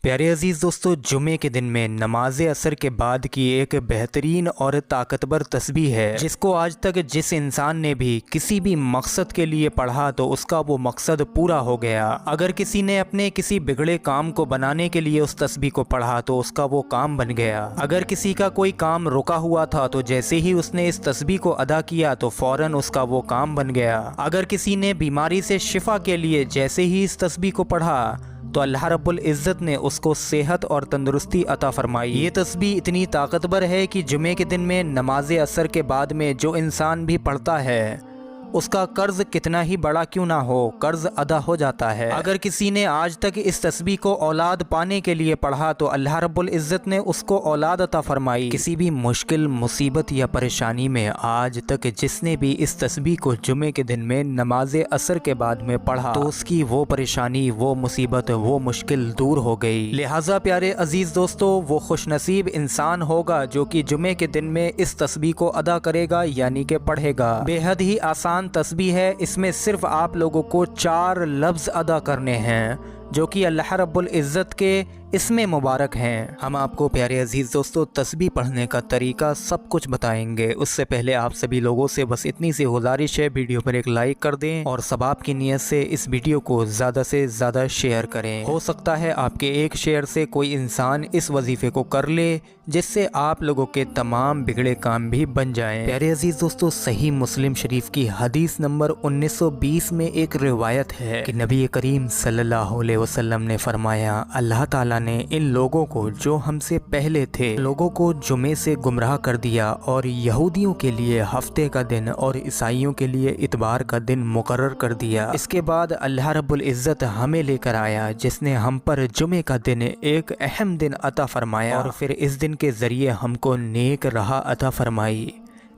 प्यारे अजीज़ दोस्तों, जुमे के दिन में नमाज असर के बाद की एक बेहतरीन और ताकतवर तस्बीह है जिसको आज तक जिस इंसान ने भी किसी भी मकसद के लिए पढ़ा तो उसका वो मकसद पूरा हो गया। अगर किसी ने अपने किसी बिगड़े काम को बनाने के लिए उस तस्बीह को पढ़ा तो उसका वो काम बन गया। अगर किसी का कोई काम रुका हुआ था तो जैसे ही उसने इस तस्बीह को अदा किया तो फौरन उसका वो काम बन गया। अगर किसी ने बीमारी से शिफा के लिए जैसे ही इस तस्बीह को पढ़ा तो अल्लाह रब्बुल इज़्ज़त ने उसको सेहत और तंदुरुस्ती अता फरमाई। ये तस्बीह इतनी ताकतवर है कि जुमे के दिन में नमाज असर के बाद में जो इंसान भी पढ़ता है उसका कर्ज कितना ही बड़ा क्यों ना हो, कर्ज अदा हो जाता है। अगर किसी ने आज तक इस तस्बीह को औलाद पाने के लिए पढ़ा तो अल्लाह रब्बुल इज़्ज़त ने उसको औलाद अता फरमाई। किसी भी मुश्किल, मुसीबत या परेशानी में आज तक जिसने भी इस तस्बीह को जुमे के दिन में नमाज असर के बाद में पढ़ा तो उसकी वो परेशानी, वो मुसीबत, वो मुश्किल दूर हो गई। लिहाजा प्यारे अजीज़ दोस्तों, वो खुशनसीब इंसान होगा जो कि जुमे के दिन में इस तस्बीह को अदा करेगा यानी कि पढ़ेगा। बेहद ही आसान तस्बीह है। इसमें सिर्फ आप लोगों को 4 लफ्ज़ अदा करने हैं जो कि अल्लाह रब्बुल इज़्ज़त के इसमें मुबारक हैं। हम आपको प्यारे अजीज़ दोस्तों तस्बीह पढ़ने का तरीका सब कुछ बताएंगे। उससे पहले आप सभी लोगों से बस इतनी सी गुजारिश है, वीडियो पर एक लाइक कर दें और सवाब की नीयत से इस वीडियो को ज़्यादा से ज़्यादा शेयर करें। हो सकता है आपके एक शेयर से कोई इंसान इस वजीफ़े को कर ले जिससे आप लोगों के तमाम बिगड़े काम भी बन जाएं। प्यारे अजीज़ दोस्तों, सही मुस्लिम शरीफ की हदीस नंबर 1920 में एक रिवायत है कि नबी करीम सल्लल्लाहु अलैहि वसल्लम ने फरमाया, अल्लाह ताला ने इन लोगों को जो हमसे पहले थे लोगों को जुमे से गुमराह कर दिया और यहूदियों के लिए हफ्ते का दिन और ईसाइयों के लिए इतवार का दिन मुकर्रर कर दिया। इसके बाद अल्लाह रब्बुल इज़्ज़त हमें लेकर आया जिसने हम पर जुमे का दिन एक अहम दिन अता फरमाया और फिर इस दिन के ज़रिए हमको नेक राह अता फरमाई।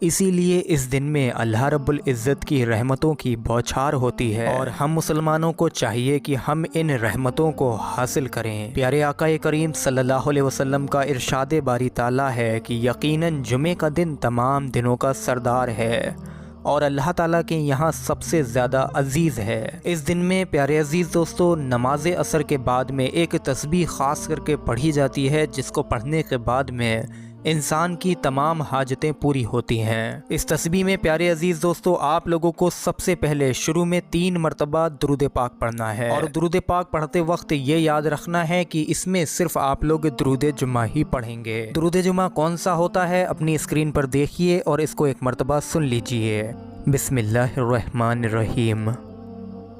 इसीलिए इस दिन में अल्लाह रब्बुल इज़्ज़त की रहमतों की बौछार होती है और हम मुसलमानों को चाहिए कि हम इन रहमतों को हासिल करें। प्यारे आका करीम सल्लल्लाहु अलैहि वसल्लम का इरशाद बारी ताला है कि यकीनन जुमे का दिन तमाम दिनों का सरदार है और अल्लाह ताला के यहाँ सबसे ज़्यादा अजीज़ है। इस दिन में प्यारे अजीज़ दोस्तों नमाज असर के बाद में एक तस्बीह ख़ास करके पढ़ी जाती है जिसको पढ़ने के बाद में इंसान की तमाम हाजतें पूरी होती हैं। इस तस्बीह में प्यारे अजीज़ दोस्तों आप लोगों को सबसे पहले शुरू में 3 मरतबा दुरूद पाक पढ़ना है और दुरूद पाक पढ़ते वक्त ये याद रखना है कि इसमें सिर्फ आप लोग दुरूद जुमा ही पढ़ेंगे। दुरूद जुमा कौन सा होता है अपनी स्क्रीन पर देखिए और इसको एक मरतबा सुन लीजिए। बिस्मिल्लाहिर्रहमानिर्रहीम।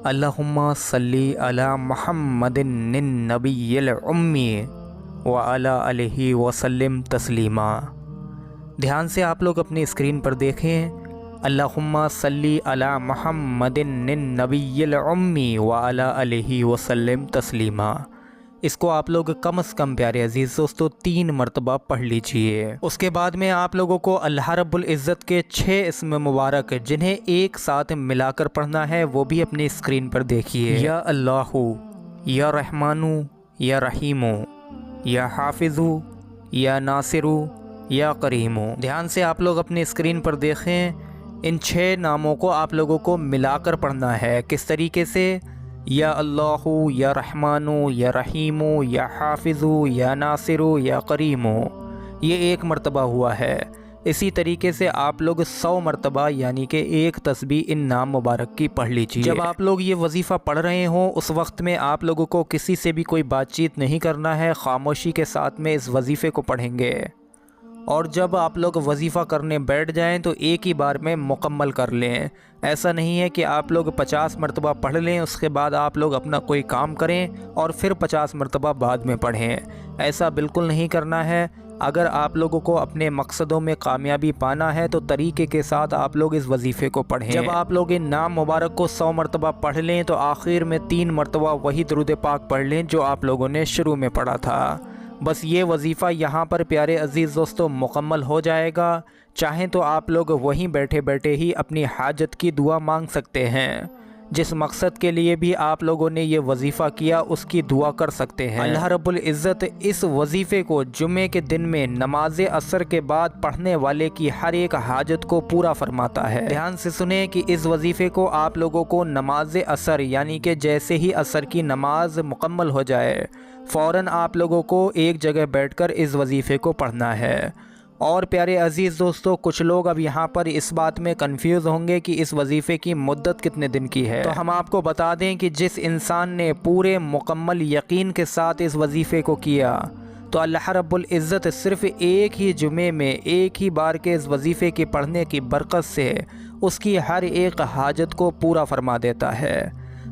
अल्लाहुम्मा सल्ली अला मुहम्मदिन नबिय्यिल उम्मी व अला अलैहि वसल्लम तस्लीमा। ध्यान से आप लोग अपनी स्क्रीन पर देखें। अल्लाहुम्मा सल्ली अला मुहम्मदिन नबिय्यिल उम्मी व अला अलैहि वसल्लम तस्लीमा। इसको आप लोग कम से कम प्यारे अजीज़ दोस्तों 3 मरतबा पढ़ लीजिए। उसके बाद में आप लोगों को अल्लाह रब्बुल इज़्ज़त के 6 इस्म मुबारक जिन्हें एक साथ मिलाकर पढ़ना है वो भी अपनी स्क्रीन पर देखिए। या अल्लाहु, या रहमानु, या रहीमु, या हाफिज़ु, या नासिरु, या करीमु। ध्यान से आप लोग अपनी स्क्रीन पर देखें। इन 6 नामों को आप लोगों को मिलाकर पढ़ना है। किस तरीके से? या अल्लाहु, या रहमानु, या रहीमु, या हाफिज़ु, या नासिरु, या करीमु। ये 1 मरतबा हुआ है। इसी तरीके से आप लोग 100 मरतबा यानी कि एक तस्बीह इन नाम मुबारक की पढ़ लीजिए। जब आप लोग ये वजीफ़ा पढ़ रहे हों उस वक्त में आप लोगों को किसी से भी कोई बातचीत नहीं करना है, खामोशी के साथ में इस वजीफ़े को पढ़ेंगे और जब आप लोग वजीफ़ा करने बैठ जाएं तो एक ही बार में मुकम्मल कर लें। ऐसा नहीं है कि आप लोग 50 मरतबा पढ़ लें उसके बाद आप लोग अपना कोई काम करें और फिर 50 मरतबा बाद में पढ़ें। ऐसा बिल्कुल नहीं करना है। अगर आप लोगों को अपने मकसदों में कामयाबी पाना है तो तरीके के साथ आप लोग इस वजीफ़े को पढ़ें। जब आप लोग इन नाम मुबारक को 100 मरतबा पढ़ लें तो आखिर में 3 मरतबा वही दुरूद पाक पढ़ लें जो आप लोगों ने शुरू में पढ़ा था। बस ये वजीफ़ा यहाँ पर प्यारे अजीज़ दोस्तों मुकम्मल हो जाएगा। चाहें तो आप लोग वहीं बैठे बैठे ही अपनी हाजत की दुआ मांग सकते हैं। जिस मकसद के लिए भी आप लोगों ने ये वजीफ़ा किया उसकी दुआ कर सकते हैं। अल्लाह रब्बुल इज़्ज़त इस वजीफ़े को जुमे के दिन में नमाज असर के बाद पढ़ने वाले की हर एक हाजत को पूरा फरमाता है। ध्यान से सुने कि इस वजीफ़े को आप लोगों को नमाज असर यानी कि जैसे ही असर की नमाज मुकम्मल हो जाए فوراً آپ لوگوں کو ایک جگہ بیٹھ کر اس وظیفے کو پڑھنا ہے۔ اور پیارے عزیز دوستو، کچھ لوگ اب یہاں پر اس بات میں کنفیوز ہوں گے کہ اس وظیفے کی مدت کتنے دن کی ہے، تو ہم آپ کو بتا دیں کہ جس انسان نے پورے مکمل یقین کے ساتھ اس وظیفے کو کیا تو اللہ رب العزت صرف ایک ہی جمعے میں ایک ہی بار کے اس وظیفے کے پڑھنے کی برکت سے اس کی ہر ایک حاجت کو پورا فرما دیتا ہے۔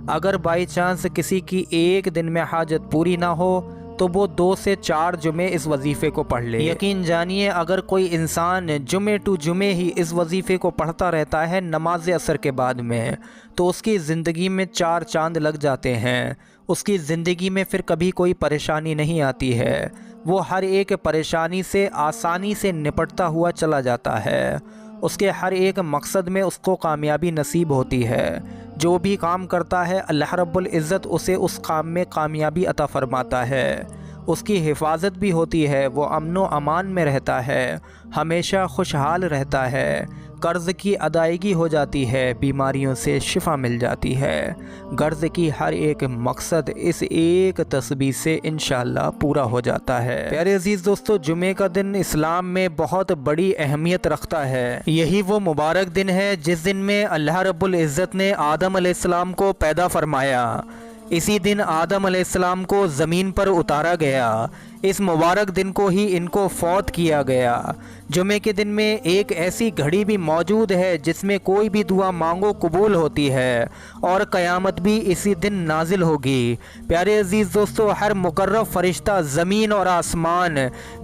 اگر بائی چانس کسی کی ایک دن میں حاجت پوری نہ ہو تو وہ 2 سے 4 جمعے اس وظیفے کو پڑھ لے۔ یقین جانیے، اگر کوئی انسان جمعے ٹو جمعے ہی اس وظیفے کو پڑھتا رہتا ہے نماز عصر کے بعد میں، تو اس کی زندگی میں 4 چاند لگ جاتے ہیں۔ اس کی زندگی میں پھر کبھی کوئی پریشانی نہیں آتی ہے، وہ ہر ایک پریشانی سے آسانی سے نپٹتا ہوا چلا جاتا ہے۔ اس کے ہر ایک مقصد میں اس کو کامیابی نصیب ہوتی ہے۔ جو بھی کام کرتا ہے اللہ رب العزت اسے اس کام میں کامیابی عطا فرماتا ہے، اس کی حفاظت بھی ہوتی ہے، وہ امن و امان میں رہتا ہے، ہمیشہ خوشحال رہتا ہے، قرض کی ادائیگی ہو جاتی ہے، بیماریوں سے شفا مل جاتی ہے۔ غرض کی ہر ایک مقصد اس ایک تسبیح سے انشاءاللہ پورا ہو جاتا ہے۔ پیارے عزیز دوستو، جمعے کا دن اسلام میں بہت بڑی اہمیت رکھتا ہے۔ یہی وہ مبارک دن ہے جس دن میں اللہ رب العزت نے آدم علیہ السلام کو پیدا فرمایا۔ اسی دن آدم علیہ السلام کو زمین پر اتارا گیا، اس مبارک دن کو ہی ان کو فوت کیا گیا۔ جمعے کے دن میں ایک ایسی گھڑی بھی موجود ہے جس میں کوئی بھی دعا مانگو قبول ہوتی ہے، اور قیامت بھی اسی دن نازل ہوگی۔ پیارے عزیز دوستو، ہر مقرب فرشتہ زمین اور آسمان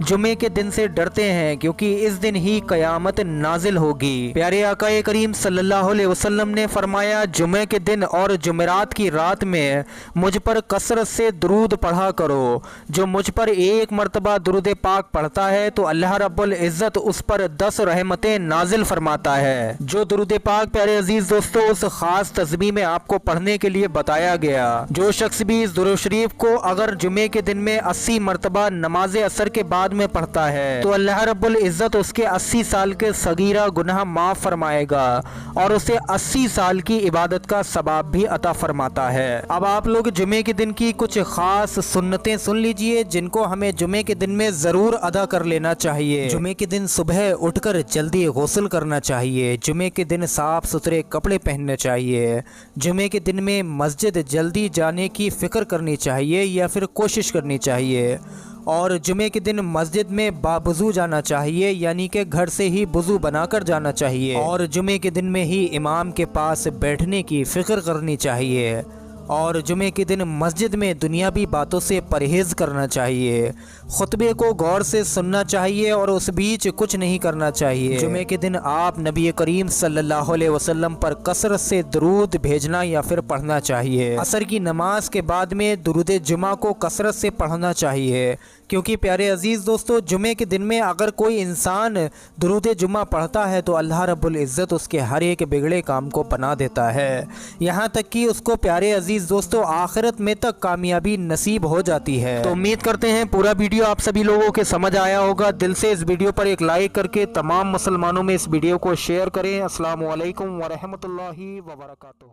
جمعے کے دن سے ڈرتے ہیں کیونکہ اس دن ہی قیامت نازل ہوگی۔ پیارے آقا کریم صلی اللہ علیہ وسلم نے فرمایا، جمعے کے دن اور جمعرات کی رات میں مجھ پر کثرت سے درود پڑھا کرو۔ جو مجھ پر ایک مرتبہ درود پاک پڑھتا ہے تو اللہ رب العزت اس پر 10 رحمتیں نازل فرماتا ہے۔ جو درود پاک پیارے عزیز دوستو اس خاص تسبیح میں آپ کو پڑھنے کے لیے بتایا گیا، جو شخص بھی اس درود شریف کو اگر جمعے کے دن میں 80 مرتبہ نماز عصر کے بعد میں پڑھتا ہے تو اللہ رب العزت اس کے 80 سال کے صغیرہ گناہ معاف فرمائے گا اور اسے 80 سال کی عبادت کا ثواب بھی عطا فرماتا ہے۔ اب آپ لوگ جمعے کے دن کی کچھ خاص سنتیں سن لیجئے جن کو ہمیں جمعے کے دن میں ضرور ادا کر لینا چاہیے۔ جمعے کے دن صبح اٹھ کر جلدی غسل کرنا چاہیے۔ جمعے کے دن صاف ستھرے کپڑے پہننے چاہیے۔ جمعے کے دن میں مسجد جلدی جانے کی فکر کرنی چاہیے یا پھر کوشش کرنی چاہیے، اور جمعے کے دن مسجد میں باوضو جانا چاہیے، یعنی کہ گھر سے ہی وضو بنا کر جانا چاہیے، اور جمعے کے دن میں ہی امام کے پاس بیٹھنے کی فکر کرنی چاہیے، اور جمعے کے دن مسجد میں دنیاوی باتوں سے پرہیز کرنا چاہیے۔ خطبے کو غور سے سننا چاہیے اور اس بیچ کچھ نہیں کرنا چاہیے۔ جمعے کے دن آپ نبی کریم صلی اللہ علیہ وسلم پر کثرت سے درود بھیجنا یا پھر پڑھنا چاہیے۔ عصر کی نماز کے بعد میں درود جمعہ کو کثرت سے پڑھنا چاہیے، کیونکہ پیارے عزیز دوستو جمعے کے دن میں اگر کوئی انسان درود جمعہ پڑھتا ہے تو اللہ رب العزت اس کے ہر ایک بگڑے کام کو بنا دیتا ہے، یہاں تک کہ اس کو پیارے عزیز دوستو آخرت میں تک کامیابی نصیب ہو جاتی ہے۔ تو امید کرتے ہیں پورا ویڈیو آپ سبھی لوگوں کے سمجھ آیا ہوگا۔ دل سے اس ویڈیو پر ایک لائک کر کے تمام مسلمانوں میں اس ویڈیو کو شیئر کریں۔ السلام علیکم ورحمۃ اللہ وبرکاتہ۔